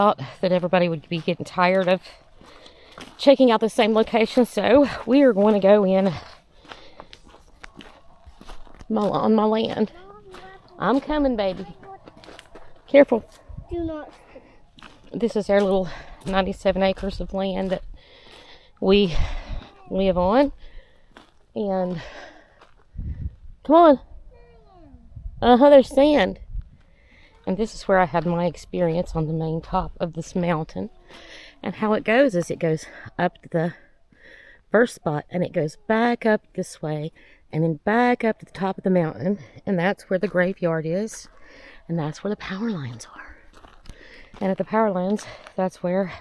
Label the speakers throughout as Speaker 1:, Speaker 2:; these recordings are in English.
Speaker 1: Thought that everybody would be getting tired of checking out the same location, so we are going to go in on my land. I'm coming, baby. Careful.
Speaker 2: Do not.
Speaker 1: This is our little 97 acres of land that we live on. And come on. There's sand. And this is where I had my experience on the main top of this mountain. And how it goes is it goes up to the first spot and it goes back up this way and then back up to the top of the mountain. And that's where the graveyard is. And that's where the power lines are. And at the power lines, that's where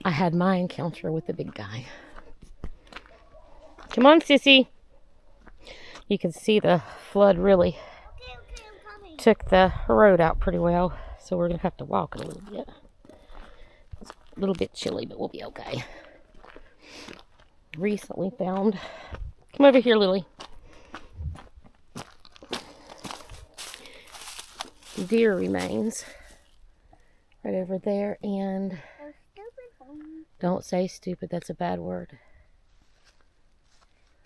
Speaker 1: I had my encounter with the big guy. Come on, sissy. You can see the flood really took the road out pretty well. So we're going to have to walk a little bit. It's a little bit chilly, but we'll be okay. Recently found... Come over here, Lily. Deer remains. Right over there, and... Don't say stupid, that's a bad word.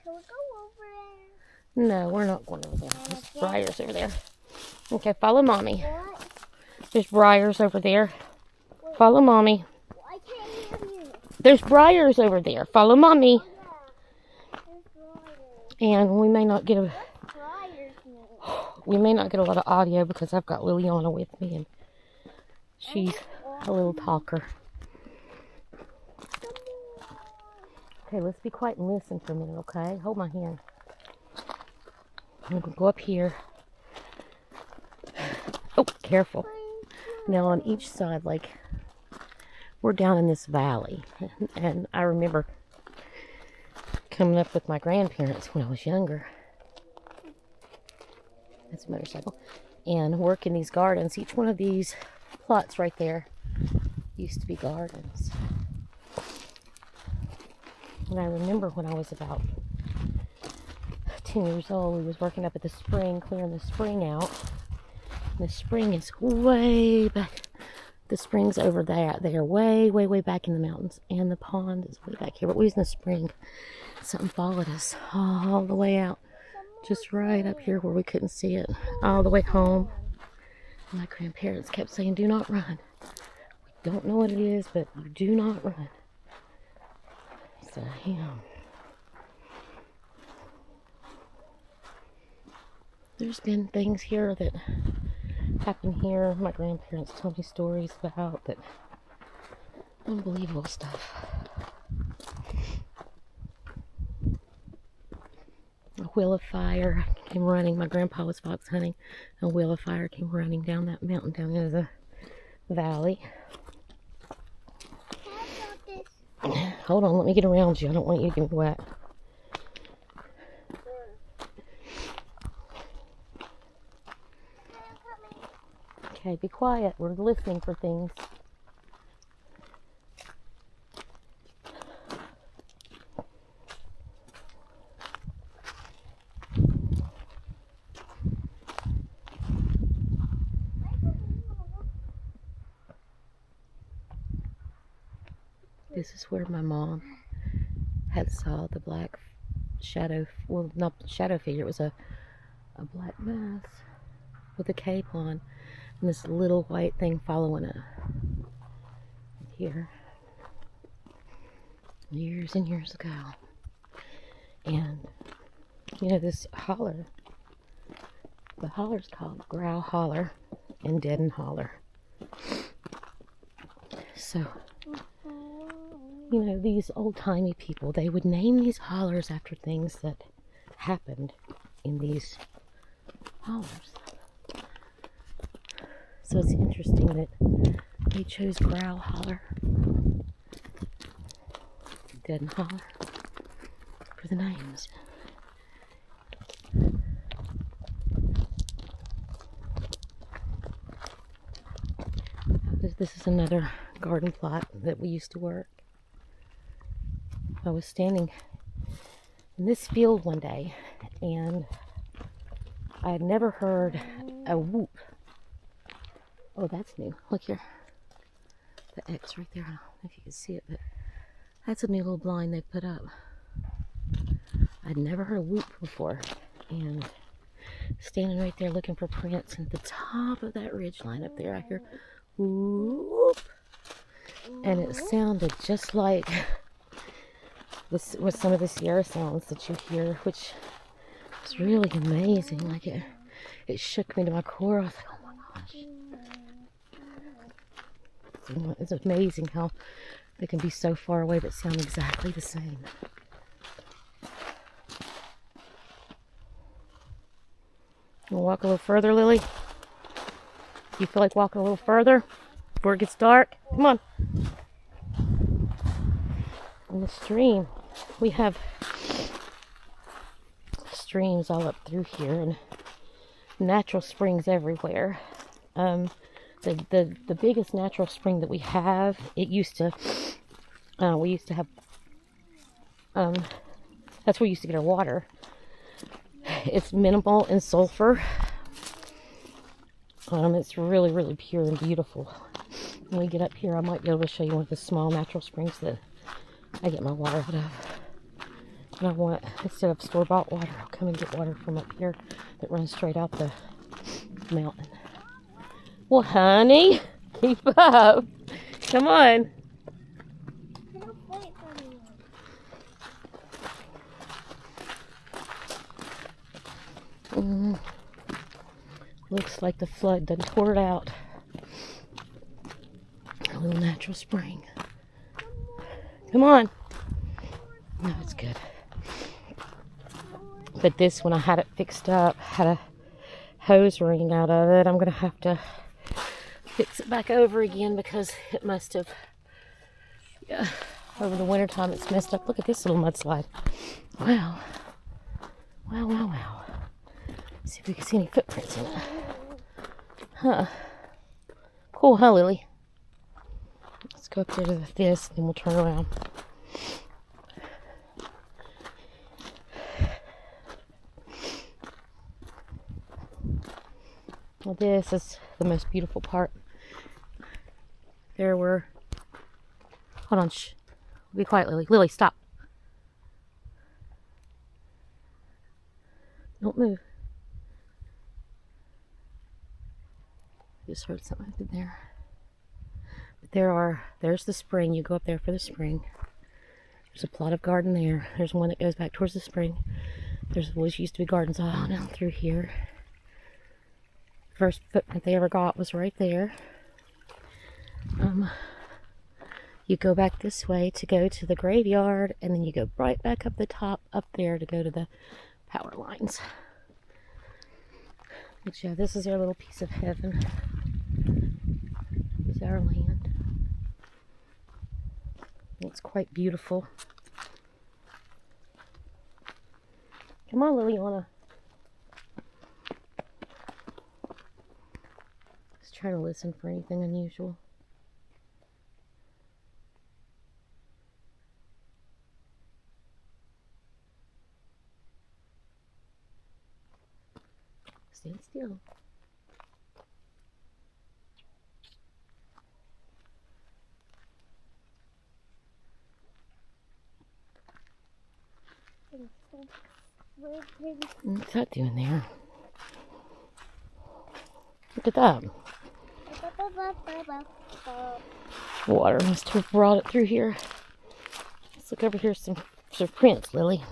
Speaker 2: Can we go over there?
Speaker 1: No, we're not going over there. There's briars over there. Okay, follow Mommy.
Speaker 2: What?
Speaker 1: There's briars over there. Follow Mommy.
Speaker 2: I can't hear you.
Speaker 1: There's briars over there. Follow Mommy.
Speaker 2: Oh, yeah. There's briars.
Speaker 1: And we may not get a...
Speaker 2: Briars mean?
Speaker 1: We may not get a lot of audio because I've got Liliana with me and she's a little talker. Okay, let's be quiet and listen for a minute, okay? Hold my hand. I'm going to go up here. Oh, careful. Now on each side, like, we're down in this valley. And I remember coming up with my grandparents when I was younger. That's a motorcycle. And working these gardens. Each one of these plots right there used to be gardens. And I remember when I was about 10 years old, we was working up at the spring, clearing the spring out. And the spring is way back. The spring's over there. They are way, way, way back in the mountains. And the pond is way back here. But we was in the spring. Something followed us all the way out. Just right up here where we couldn't see it. All the way home. My grandparents kept saying, do not run. We don't know what it is, but you do not run. So, yeah. There's been things here that happen here. My grandparents told me stories about that. Unbelievable stuff. A wheel of fire came running. My grandpa was fox hunting. A wheel of fire came running down that mountain, down into the valley. Hold on, let me get around you. I don't want you to get wet. Okay, be quiet. We're listening for things. This is where my mom had saw the black shadow, well, not shadow figure, it was a black mass with a cape on and this little white thing following it. Here. Years and years ago. And, you know, this holler, the holler's called Growl Holler and Deaden Holler. So, you know, these old-timey people, they would name these hollers after things that happened in these hollers. So it's interesting that they chose Growl Holler, Deaden Holler for the names. This is another garden plot that we used to work. I was standing in this field one day and I had never heard a whoop. Oh, that's new. Look here. the X right there. I don't know if you can see it, but that's a new little blind they put up. I'd never heard a whoop before, and standing right there looking for prints, and at the top of that ridge line up there, I hear whoop, and it sounded just like this with some of the Sierra sounds that you hear, which is really amazing. Like it shook me to my core. I was like, oh my gosh. It's amazing how they can be so far away but sound exactly the same. You want to walk a little further, Lily? You feel like walking a little further before it gets dark? Come on. On the stream, we have streams all up through here and natural springs everywhere. The biggest natural spring that we have, we used to have, that's where we used to get our water. It's minimal in sulfur. It's really, really pure and beautiful. When we get up here, I might be able to show you one of the small natural springs that I get my water out of. And I want, instead of store-bought water, I'll come and get water from up here that runs straight out the mountain. Well, honey, keep up. Come on. Looks like the flood done tore it out. A little natural spring. Come on. No, it's good. But this one, I had it fixed up, had a hose ring out of it. I'm going to have to fix it back over again because it must have, yeah, over the winter time it's messed up. Look at this little mudslide. Wow. Wow, wow, wow. Let's see if we can see any footprints in it. Huh. Cool, huh, Lily? Let's go up there to this, and we'll turn around. Well, this is the most beautiful part. There were... Hold on, shh. Be quiet, Lily. Lily, stop. Don't move. Just heard something up there. But there's the spring. You go up there for the spring. There's a plot of garden there. There's one that goes back towards the spring. There's always used to be gardens all down through here. First footprint they ever got was right there. You go back this way to go to the graveyard, and then you go right back up the top up there to go to the power lines. But yeah, this is our little piece of heaven. This is our land. It's quite beautiful. Come on, Liliana. Just trying to listen for anything unusual. Stand still. What's that doing there? Look at that. Water must have brought it through here. Let's look over here. Some prints, Lily.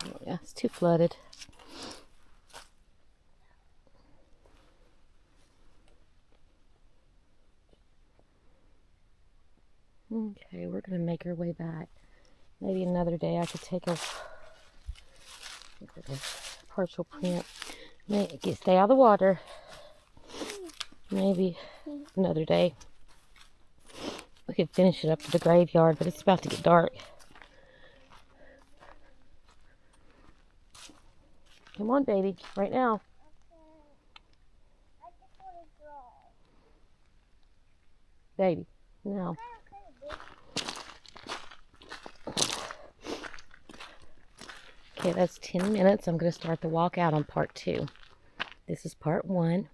Speaker 1: Oh yeah, it's too flooded. Okay, we're going to make our way back. Maybe another day I could take a partial print. Stay out of the water. Maybe another day we could finish it up to the graveyard, but it's about to get dark. Come on, baby, right now. Baby, now. Okay, that's 10 minutes. I'm going to start the walk out on part 2. This is part 1.